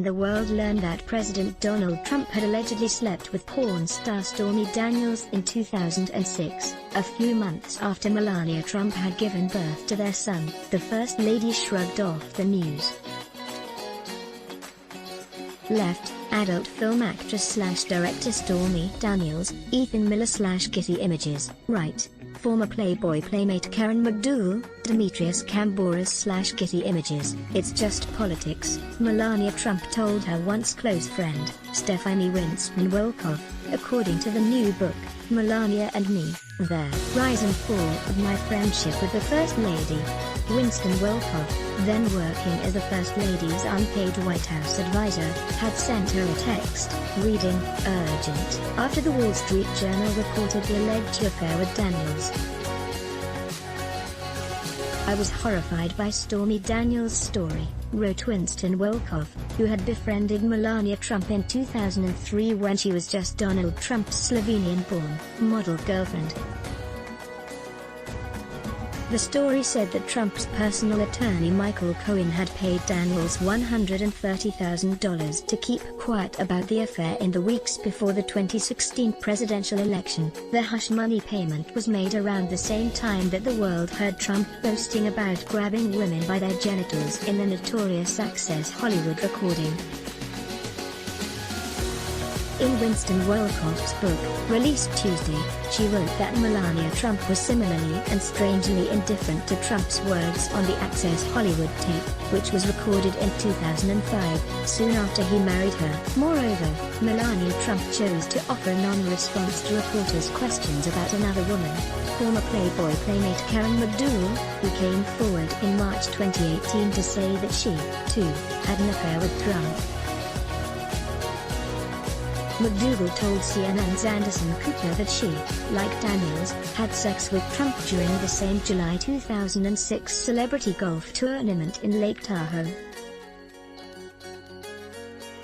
the world learned that President Donald Trump had allegedly slept with porn star Stormy Daniels in 2006, a few months after Melania Trump had given birth to their son. The First Lady shrugged off the news. Left, adult film actress/director Stormy Daniels, Ethan Miller/Getty Images. Right, former Playboy playmate Karen McDougal, Demetrius Kamboras/Getty Images. It's just politics, Melania Trump told her once close friend, Stephanie Winston Welkoff, according to the new book, Melania and Me, The Rise and Fall of My Friendship with the First Lady. Winston Welkoff, then working as the First Lady's unpaid White House advisor, had sent her a text, reading, "Urgent," after the Wall Street Journal reported the alleged affair with Daniels. "I was horrified by Stormy Daniels' story," wrote Winston Welkoff, who had befriended Melania Trump in 2003 when she was just Donald Trump's Slovenian-born model girlfriend. The story said that Trump's personal attorney Michael Cohen had paid Daniels $130,000 to keep quiet about the affair in the weeks before the 2016 presidential election. The hush money payment was made around the same time that the world heard Trump boasting about grabbing women by their genitals in the notorious Access Hollywood recording. In Winston Welkoff's book, released Tuesday, she wrote that Melania Trump was similarly and strangely indifferent to Trump's words on the Access Hollywood tape, which was recorded in 2005, soon after he married her. Moreover, Melania Trump chose to offer non-response to reporters' questions about another woman, former Playboy playmate Karen McDougal, who came forward in March 2018 to say that she, too, had an affair with Trump. McDougal told CNN's Anderson Cooper that she, like Daniels, had sex with Trump during the same July 2006 celebrity golf tournament in Lake Tahoe.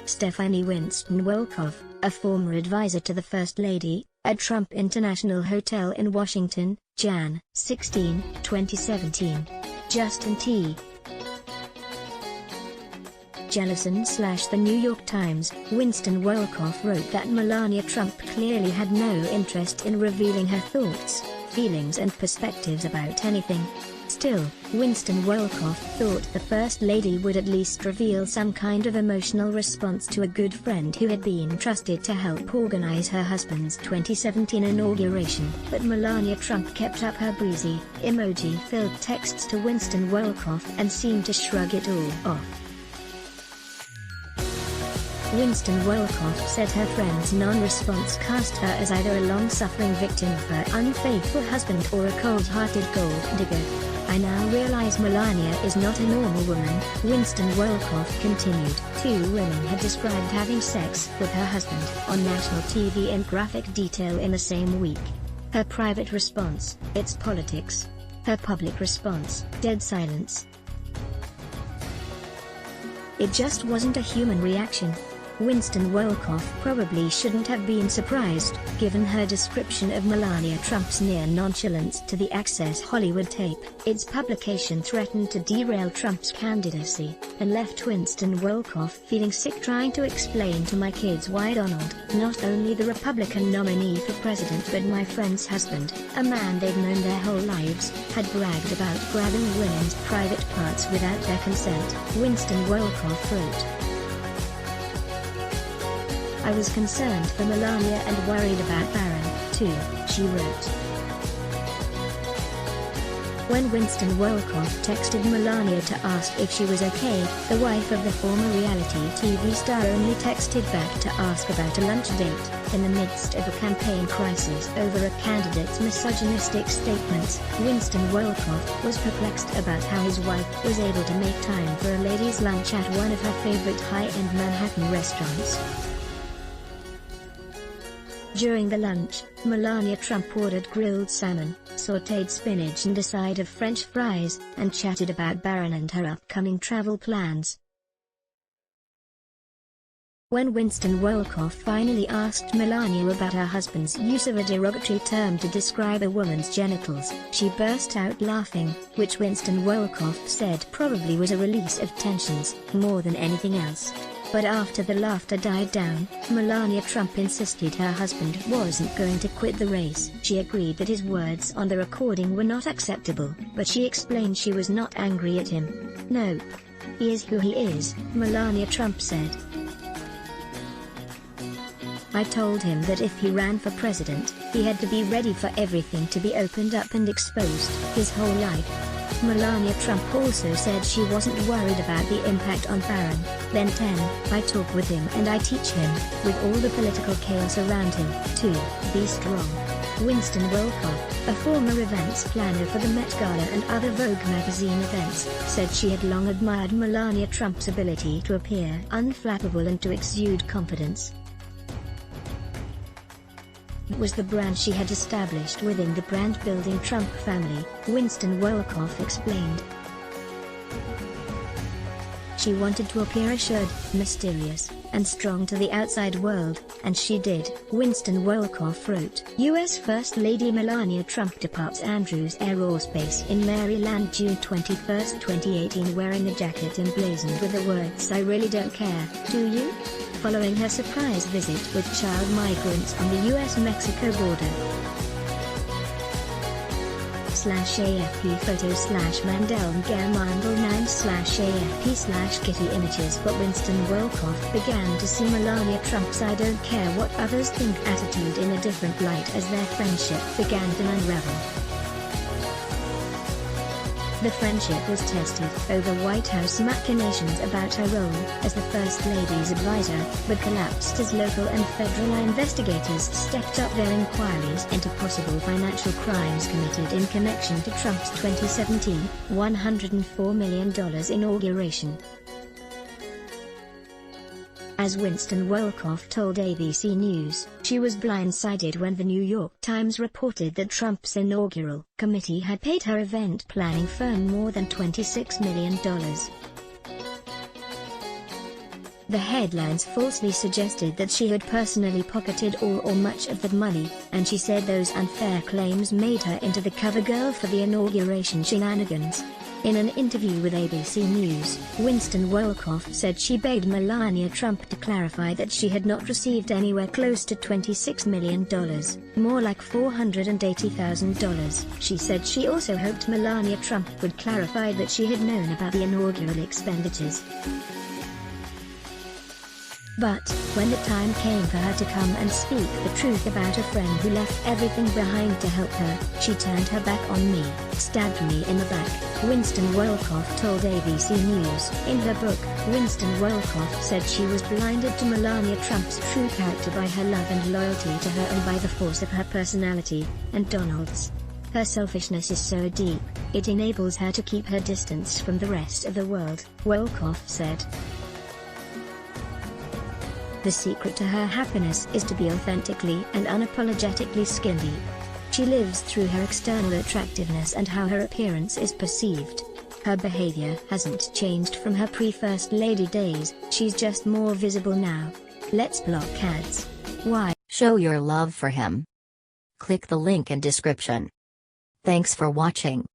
Stephanie Winston Welkoff, a former advisor to the First Lady, at Trump International Hotel in Washington, Jan. 16, 2017. Justin T. Jellison/The New York Times, Winston Welkoff wrote that Melania Trump clearly had no interest in revealing her thoughts, feelings and perspectives about anything. Still, Winston Welkoff thought the First Lady would at least reveal some kind of emotional response to a good friend who had been trusted to help organize her husband's 2017 inauguration. But Melania Trump kept up her breezy, emoji-filled texts to Winston Welkoff and seemed to shrug it all off. Winston Welkoff said her friend's non-response cast her as either a long-suffering victim of her unfaithful husband or a cold-hearted gold digger. "I now realize Melania is not a normal woman," Winston Welkoff continued. Two women had described having sex with her husband on national TV in graphic detail in the same week. Her private response, "It's politics." Her public response, "Dead silence." It just wasn't a human reaction. Winston Welkoff probably shouldn't have been surprised, given her description of Melania Trump's near nonchalance to the Access Hollywood tape. Its publication threatened to derail Trump's candidacy, and left Winston Welkoff feeling sick trying to explain to my kids why Donald, not only the Republican nominee for president but my friend's husband, a man they've known their whole lives, had bragged about grabbing women's private parts without their consent, Winston Welkoff wrote. "I was concerned for Melania and worried about Barron, too," she wrote. When Winston Welkoff texted Melania to ask if she was okay, the wife of the former reality TV star only texted back to ask about a lunch date, in the midst of a campaign crisis over a candidate's misogynistic statements. Winston Welkoff was perplexed about how his wife was able to make time for a ladies' lunch at one of her favorite high-end Manhattan restaurants. During the lunch, Melania Trump ordered grilled salmon, sautéed spinach and a side of French fries, and chatted about Barron and her upcoming travel plans. When Winston Welkoff finally asked Melania about her husband's use of a derogatory term to describe a woman's genitals, she burst out laughing, which Winston Welkoff said probably was a release of tensions, more than anything else. But after the laughter died down, Melania Trump insisted her husband wasn't going to quit the race. She agreed that his words on the recording were not acceptable, but she explained she was not angry at him. "Nope. He is who he is," Melania Trump said. "I told him that if he ran for president, he had to be ready for everything to be opened up and exposed, his whole life." Melania Trump also said she wasn't worried about the impact on Barron. Then 10, "I talk with him and I teach him, with all the political chaos around him, to be strong." Winston Welkoff, a former events planner for the Met Gala and other Vogue magazine events, said she had long admired Melania Trump's ability to appear unflappable and to exude confidence. It was the brand she had established within the brand-building Trump family, Winston Welkoff explained. She wanted to appear assured, mysterious, and strong to the outside world, and she did, Winston Welkoff wrote. U.S. First Lady Melania Trump departs Andrews Air Force Base in Maryland June 21, 2018 wearing a jacket emblazoned with the words "I really don't care, do you?" following her surprise visit with child migrants on the U.S.-Mexico border. /AFP photo /Mandel Mandel 9 /AFP /Getty Images. But Winston Welkoff began to see Melania Trump's "I don't care what others think" attitude in a different light as their friendship began to unravel. The friendship was tested over White House machinations about her role as the First Lady's advisor, but collapsed as local and federal investigators stepped up their inquiries into possible financial crimes committed in connection to Trump's 2017, $104 million inauguration. As Winston Welkoff told ABC News, she was blindsided when the New York Times reported that Trump's inaugural committee had paid her event planning firm more than $26 million. The headlines falsely suggested that she had personally pocketed all or much of that money, and she said those unfair claims made her into the cover girl for the inauguration shenanigans. In an interview with ABC News, Winston Welkoff said she begged Melania Trump to clarify that she had not received anywhere close to $26 million, more like $480,000. She said she also hoped Melania Trump would clarify that she had known about the inaugural expenditures. But, when the time came for her to come and speak the truth about a friend who left everything behind to help her, she turned her back on me, stabbed me in the back, Winston Welkoff told ABC News. In her book, Winston Welkoff said she was blinded to Melania Trump's true character by her love and loyalty to her and by the force of her personality, and Donald's. Her selfishness is so deep, it enables her to keep her distance from the rest of the world, Welkoff said. The secret to her happiness is to be authentically and unapologetically skin deep. She lives through her external attractiveness and how her appearance is perceived. Her behavior hasn't changed from her pre-First Lady days, she's just more visible now. Let's block ads. Why? Show your love for him. Click the link in description. Thanks for watching.